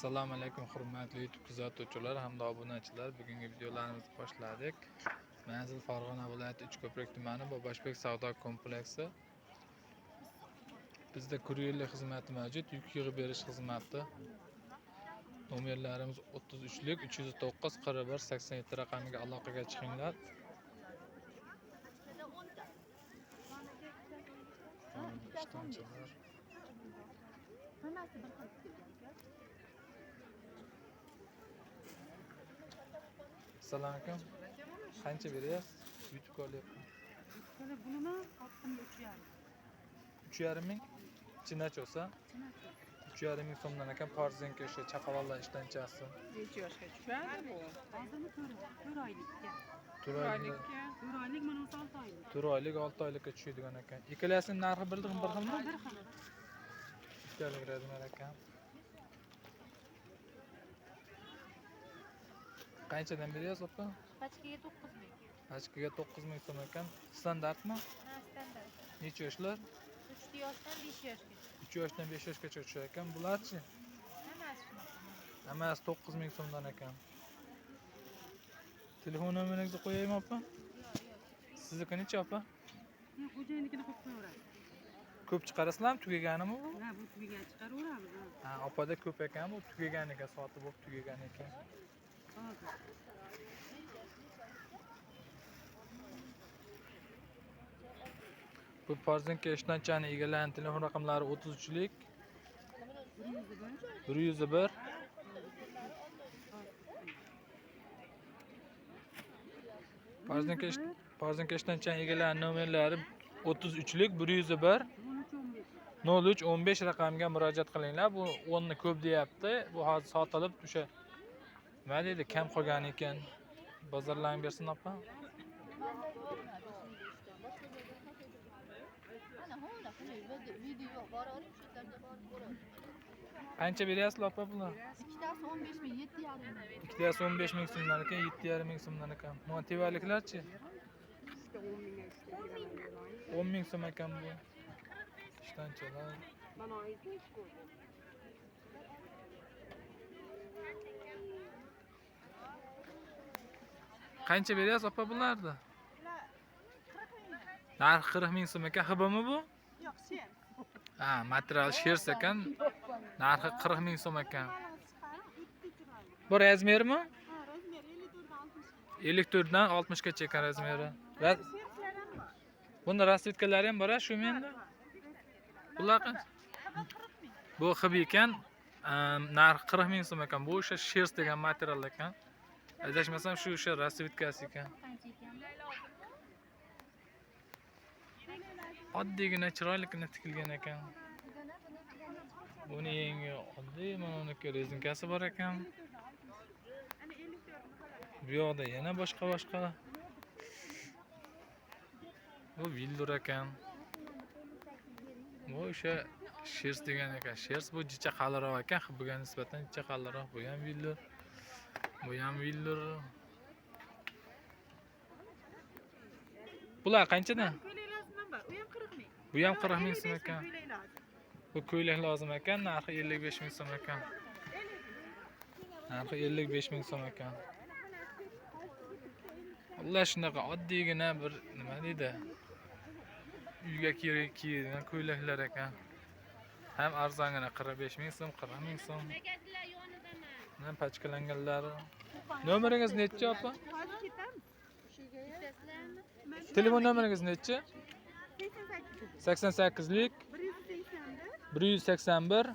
Assalomu alaykum hurmatli YouTube kuzatuvchilar hamda obunachilar. Bugungi videolarimizni boshladik. Manzil Farg'ona viloyati Uchko'prik tumani Boboshbek savdo kompleksi. Bizda kuryerlik xizmati mavjud, yuk yig'ib berish xizmati. Nomerlarimiz 33lik 309 41 87 raqamiga aloqaga chiqinglar. Assalomu alaykum. Qancha beryapsiz? YouTube ko'ryapman. Bunimi haqqimda 3,5 ming. Chinachi olsa 3,5 ming so'mdan ekan. Parzenka o'sha chaqaloqlar ishlanchasi. necha yoshga tushadi bu? Hozirmi 4 oylikka. 4 oylik. 4 oylik, mana 6 oylik. 4 oylik 6 oylikka tushadigan ekan. Ikkalasining narxi bir xilmi? Bir xil. Ikkitalik razmer ekan. Qanchadan beryapsiz opa? Pachkaga 9 ming. Pachkaga 9 ming so'm ekan. Standartmi? Ha, standart. Necha yoshlar? 3 yoshdan 5 yoshgacha. 3 yoshdan 5 yoshgacha tushar ekan. Bularchi? Hammasi shunaqa. Hammasi 9 ming so'mdan ekan. Telefon nomeringizni qo'yaymi opa? Yo'q. Sizniki necha opa? Xo'jayinnikini qo'yib qo'yaveradi. Ko'p chiqarasizlarmi? Tugaganimi bu? Ha, bu tugagan chiqaraveramiz. Ha, opada ko'p ekan bu. Tugagan ekan, sotib bo'lib tugagan ekan. Hozir. Bu Parzenka ishlanchani egalarining telefon raqamlari 33lik 101 Parzenka ishlanchani egalarining nomerlari 33lik 101 03 15 raqamiga murojaat qilinglar. Bu 10 ni ko'p deyapti. Bu hozir sotilib o'sha nima deydi, kam qolgan ekan. Bozorlarga bersin opa. Qancha beryapsiz opa bular? Ikkitasi 15 ming, 7,5 ming. Ikkitasi 15 ming so'mdan ekan, 7,5 ming so'mdan ekan. Motivaliklarchi? 10 ming so'm ekan bu. Ishlanchalar. Mana oyda ish ko'rdi. Qancha beryapsiz opa bularni? Narxi 40 ming so'm ekan. Hibimi bu? Yo'q, sen. Ha, material shers ekan. Narxi 40 ming so'm ekan. Bu razmermi? Ha, razmer 54 dan 60. 54 dan 60 gacha ekan razmeri. Bunda rasvetkalari ham bor, shu menda. Bular qancha? Bu hib ekan. Narxi 40 ming so'm ekan. Bu o'sha shers degan material ekan. Adashmasam shu o'sha rasvetkasi ekan. Qancha ekan? Oddiygina chiroyligina tikilgan ekan. Buni yangi oddiy mana uniki rezinkasi bor ekan. Bu yoqda yana boshqa. Bu vildur ekan. Bu o'sha shers degan ekan. Shers bu jicha qaliroq ekan, hibiga nisbatan jicha qaliroq. Bu ham vildur. Bu ham vildur. Bular qanchadan? Bu ham 40 ming so'm ekan. Bu ko'ylak lozim ekan, narxi 55 ming so'm ekan. Narxi 55 ming so'm ekan. Ular shunaqa oddiygina bir nima deydi? Uyga kiyadigan ko'ylaklar ekan. Ham arzongina 45 ming so'm, 40 ming so'm. Mana pachkalanganlari. Nomeringiz necha opa? Telefon nomeringiz necha? 88lik 181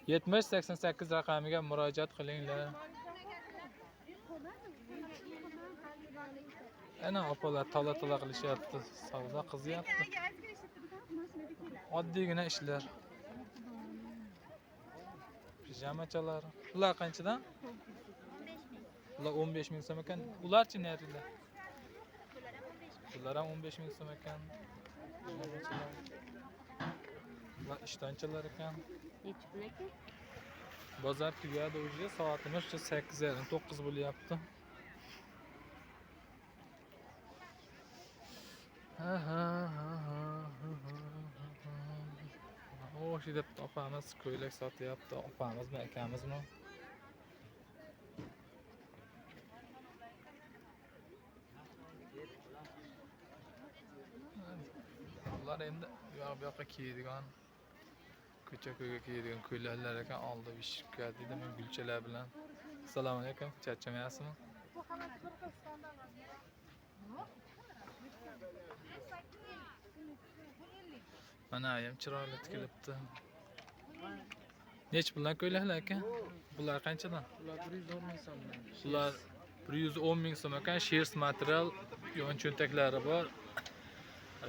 70 88 raqamiga murojaat qilinglar. Ana opalar tola qilishyapti, savdo qizyapti. Oddiygina ishlar. Pijamachalar. Ular qanchadan? 15 ming. Ular 15 ming so'm ekan. Ularchi narilar? Ular ham 15 ming so'm ekan. Ular ishtonchalar ekan. Necha pul ekan? Bozor tugadi уже, soatimiz 8:30 9 bo'lyapti. o'xshayapti opamiz ko'ylak sotyapti. Opamizmi, akamizmi? Ular endi u yoq bu yoqqa kiyadigan ko'cha-ko'yga kiyadigan ko'ylaklar ekan, oldi vishka deydimi, gulchalar bilan. Assalomu alaykum, charchamayapsizmi? Mana ham chiroyli tikilibdi. Nech puldan ko'ylaklar aka? Bular qanchadan? Ular 110 ming so'mdan. Bular 110 ming so'm ekan. Shears material, yon cho'ntaklari bor.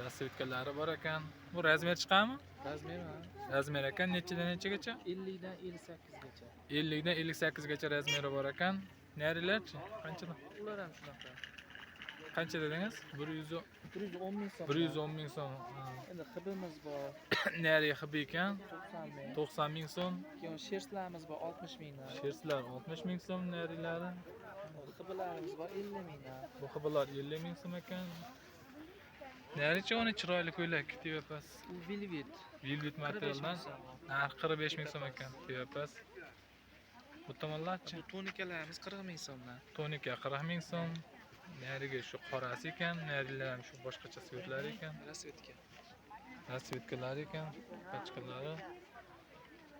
Rasvetkalari bor ekan. Bu razmer chiqadimi? Razmer ha? Razmer ekan, nechadan nechagacha? 50 dan 58 gacha. 50 dan 58 gacha razmeri bor ekan. Narilarchi? Qanchadan? Ular ham shunaqa. Qancha dedingiz? 110 110 ming so'm. 110 ming so'm. Endi hibimiz bor. Nari hibi ekan. 90 ming. 90 ming so'm. Keyin sherslarimiz bor 60 mingdan. Sherslar 60 ming so'm, narilari. Hibilarimiz bor 50 mingdan. Bu hibilar 50 ming so'm ekan. Naricha uni chiroyli ko'ylak tiyapsiz. U velvet. Velvet materialdan narxi 45 ming so'm ekan tiyapsiz. Bu tomonlarchi? Bu tonikalarimiz 40 ming so'mdan. Tonika 40 ming so'm. Nariga shu qorasi ekan, narilar ham shu boshqacha svetlar ekan. Rasvetka. Rasvetkalar ekan, pachkalari.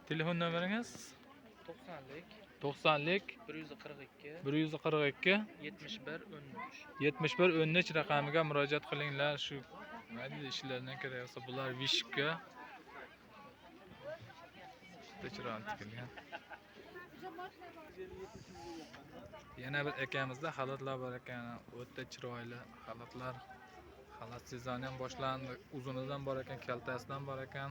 Telefon nomeringiz? 90lik 90lik 142 142 71 13. 71 13 raqamiga murojaat qilinglar. Shu nima deydi ishlardan kerak bo'lsa, bular vishka. Chiroyli tikilgan. Yana bir akamizda xalatlar bor ekan. O'ta chiroyli xalatlar. Xalat sezoni ham boshlandi. Uzunidan bor ekan, kaltasidan bor ekan.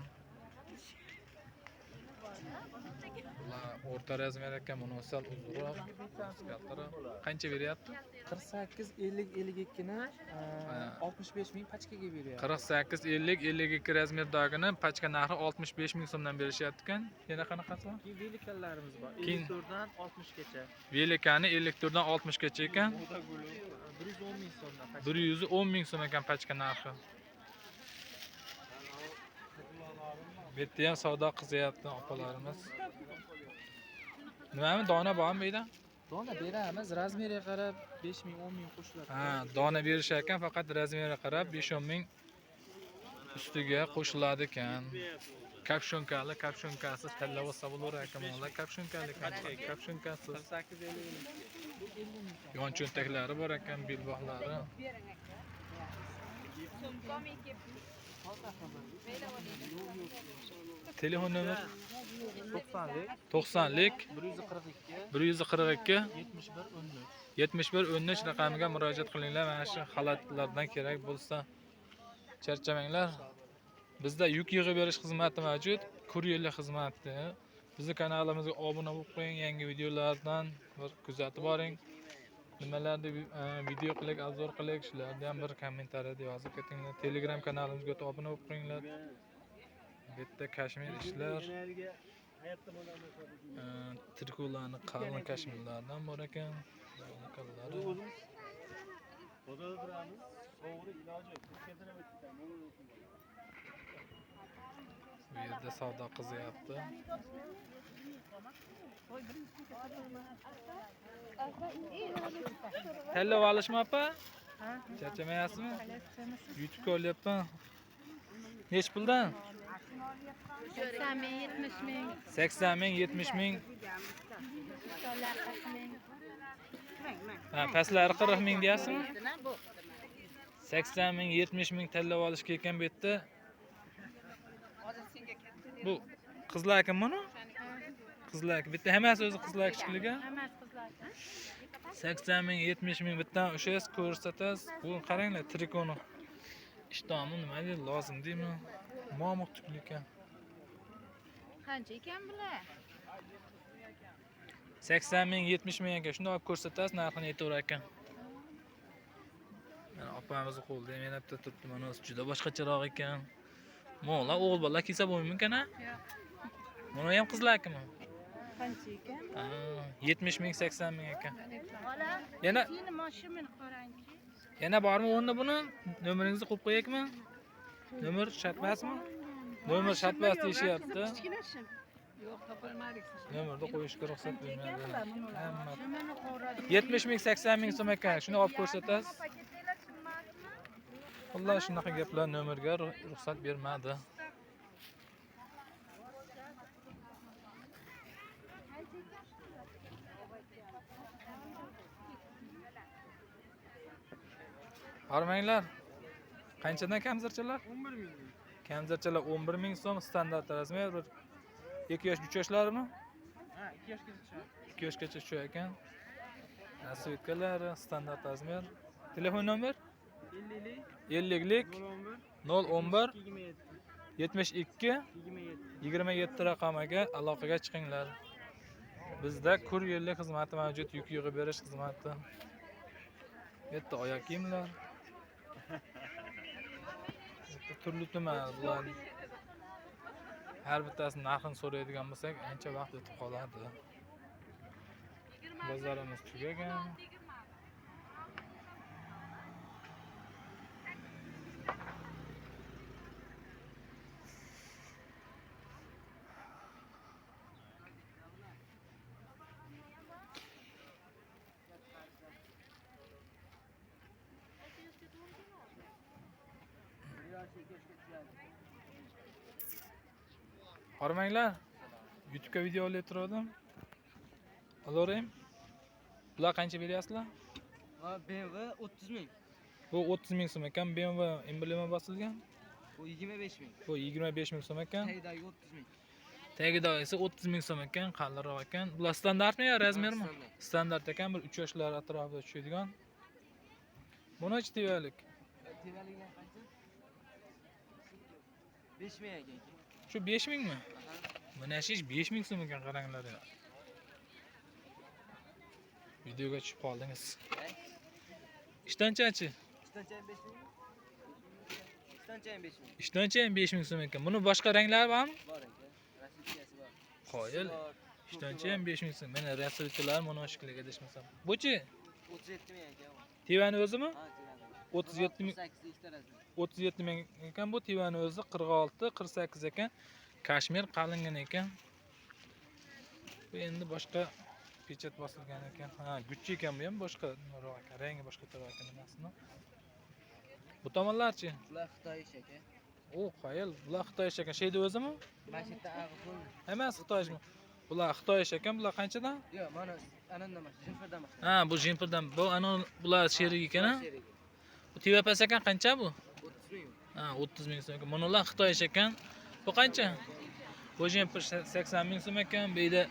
Bular o'rta razmer ekan, buni sal uzunroq, kaltaroq. Qancha beryapti? 48 50 52 ni 65 ming pachkaga beryapti. 48 50 52 razmerdagini pachka narxi 65 ming so'mdan berishyapti ekan. Yana qanaqasi bor? Keyin velikalarimiz bor. Keyin 54 dan 60 gacha. Velikani 54 dan 60 gacha ekan. 110 ming so'mdan pachka. 110 ming so'm ekan pachka narxi. Bu yerda ham savdo qilyapti opalarimiz. Nimami dona bormi bu yerda? Dona beramiz, razmeriga qarab 5 ming 10 ming qo'shiladi. Ha, dona berishar ekan, faqat razmeriga qarab 5-10 ming ustiga qo'shiladi ekan. Kapshonkasiz tanlab olsa bo'lar ekan. Mana kapshonkali kapshonkasiz. 48 50 Yon cho'ntaklari bor ekan, belbog'lari. Telefon nomer 90lik 90lik 142 142 71 13. 71 13 raqamiga murojaat qilinglar. Mana shu xalatlardan kerak bo'lsa charchamanglar. Bizda yuk yig'ib berish xizmati mavjud, kuryerlik xizmati. Bizning kanalimizga obuna bo'lib qo'ying, yangi videolardan bir kuzatib boring. Nimalarni video qilik, obzor qilik, shularni ham bir kommentariyada yozib ketinglar. Telegram kanalimizga o'tib obuna bo'lib qo'yinglar. Bu yerda kashmir ishlar, trikolarni qalin kashmirlardan bor ekan. Bu yerda savdo qilyapti. Hello olishmi opa? Charchamayapsizmi? YouTube olyapman. Nech puldan? 80 ming, 70 ming, 80 ming, 70 ming. dollar 40 ming. Ha, pastlari 40 ming deyapsizmi? 80 ming, 70 ming tanlab olish kelgan bu yerda. Bu qizlarkim buni? Qizlar. Bitta hammasi o'zi qizlar kichikliga. Hammasi qizlar. 80 ming, 70 ming bittan o'shangiz ko'rsatasiz. Bu qaranglar, trikoni. Ishtomi nima deydi, lozim deymi? Mo'miq tukli ekan. Qancha ekan bular? 80 ming, 70 ming ekan. Shuni olib ko'rsatasiz, narxini aytaverar ekan. Mana opamizni qo'lida ham yana bitta turibdi. Mana o'zi juda boshqacharoq ekan. Mo'la o'g'il bola kiysa bo'lmaymi-kan-a? Yo'q. Buni ham qizlarkimi? Qancha ekan? 70 ming, 80 ming ekan. Bola, Yana seni mashinani qarangchi. yana bormi o'rni buni? Nomeringizni qo'yib qo'yaylikmi? Nomer shart emasmi? Nomer shatbas deyishyapti. Kichkinashim. Yo'q, topolmadik siz. Nomerni qo'yishga ruxsat bermaydi. Hamma Nimani qo'radi? 70 ming 80 ming so'm ekan. Shuni olib ko'rsatasiz. Xullas shunaqa gaplar nomerga ruxsat bermadi. Qarmanglar. Qanchadan kamzirchalar? 11 ming. Kamzirchalar 11 ming so'm, standart razmer. 2 yosh 3 yoshlarmi? Ha, 2 yoshgacha tushadi. 2 yoshgacha shu ekan. Rasvetkalari standart razmer. Telefon nomer 50 50lik 011 011 27 72 27. 27 raqamiga aloqaga chiqinglar. Bizda kuryerlik xizmati mavjud, yuk yig'ib berish xizmati. Bitta oyoq kiyimlar. Turli tuman bular. Har bittasini narxini so'raydigan bo'lsak, ancha vaqt o'tib qoladi. Bozorimiz tugagan. Qarmanglar. YouTube'ga video olayotgandim. Alorim. Bular qancha beryapsizlar? Ha, BMW 30 ming. Bu 30 ming so'm ekan, BMW emblema bosilgan. Bu 25 ming. Bu 25 ming so'm ekan. Taydagi 30 ming. Tagida esa 30 ming so'm ekan, qalinroq ekan. Bular standartmi yo razmermi? Standart. Standart ekan, bir 3 yoshlar atrofida tushadigan. Buni ichi tevalik. Tevaliga qancha? 5 ming ekan. Shu 5 mingmi? Mana shu ish 5 ming so'm ekan, qaranglar. Videoga tushib qoldingiz. Ishtonchachi? Ishtoncha 5 ming. Ishtoncha 5 ming. Ishtoncha ham 5 ming so'm ekan. Buni boshqa ranglari bormi? Bor ekan. Rasmiyasi bor. Qoyil. Ishtoncha ham 5 ming so'm. Mana rasmchilar mana shunga adashmasam. Buchi? 37 ming ekan. Tivani o'zimi? Ha, tevali. 37 ming. 38 ikkita razmer. 37 ming ekan bu Tivani o'zi 46, 48 ekan. Kashmir qalingan ekan. Bu endi boshqa pechat bosilgan ekan. Ha, Gucci ekan bu ham boshqa noroq ekan. Rangi boshqa to'g'ri ekan nimasini. Bu tomonlarchi? Bular Xitoy ish ekan. O, qoyil. Bular Xitoy ish ekan. Sheyda o'zimi? Mashina ag'i pul. Emas, Xitoymi? Bular Xitoy ish ekan. Bular qanchadan? Yo'q, mana ananda mashina, Jimfirdan mashina. Ha, bu Jimperdan. Bu ana bular sherik ekan, ha? Bu Tivapas ekan qancha bu? 30 ming. Ha, 30 ming so'm ekan. Bular Xitoy ish ekan. Bu qancha? Bu Jimper 80 ming so'm ekan. Bu yerda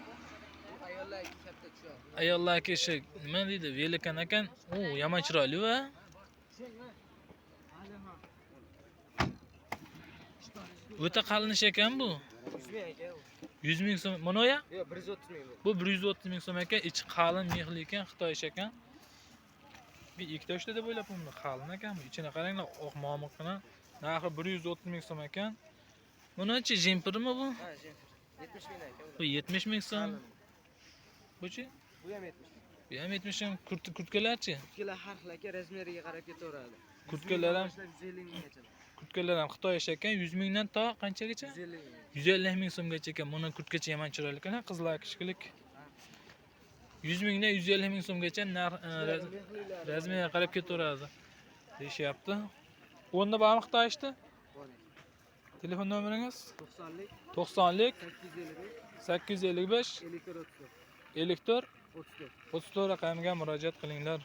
Ayollar katta tushadi. ayollarga ishi nima deydi? Velikan ekan. O, yomon chiroyli va o'ta qalin ish ekan bu. 100 ming ekan. 100 ming so'm. Mana ya? Yo'q, 130 ming bu. Bu 130 ming so'm ekan. Ichi qalin mehli ekan, Xitoy ish ekan. Bir ikkita uchta deb o'ylabman. Qalin ekan bu. Ichini qaranglar, oq momiqini. Narxi 130 ming so'm ekan. Bunachi Jimpermi bu? Ha, Jimfir. 70 ming ekan. Bu 70 ming so'm. Buchi? Bu ham 70 ming. Bu ham 70 ming. Kurtkalarchi? Kurtkalar har xil ekan, razmeriga qarab ketaveradi. Kurtkalar ham 150 minggacha. kurtkalar ham Xitoy ish ekan. 100 mingdan to qanchagacha? 150 ming. 150 ming so'mgacha ekan. Buni kurtkacha yomon chiroyli ekan, qizlar kichiklik. 100 mingdan 150 ming so'mgacha narx razmeriga qarab ketaveradi. Deyishyapti. O'nda bormi Xitoy ishda? Bor. Telefon nomeringiz? 90lik 90lik 855 855 54 34 54 34. 34 raqamiga murojaat qilinglar.